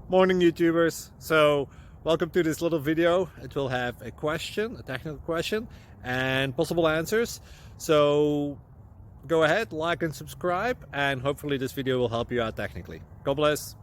Morning YouTubers. So welcome to this little video. It will have a question, a technical question, and possible answers. So go ahead, like and subscribe, and hopefully this video will help you out technically. God bless.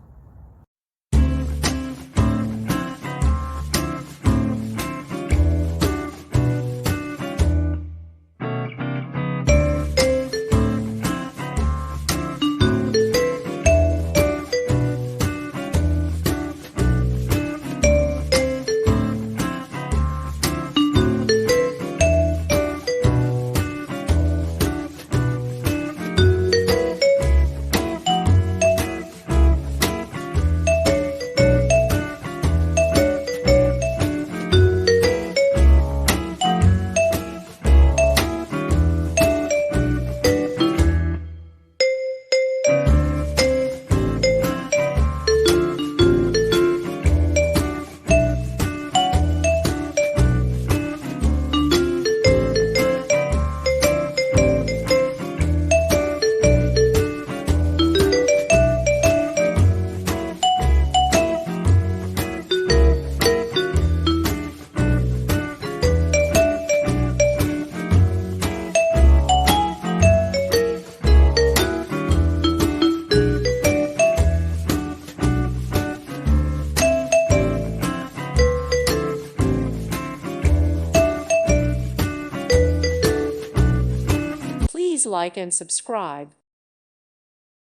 Please like and subscribe.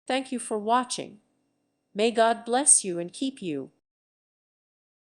Thank you for watching. May God bless you and keep you.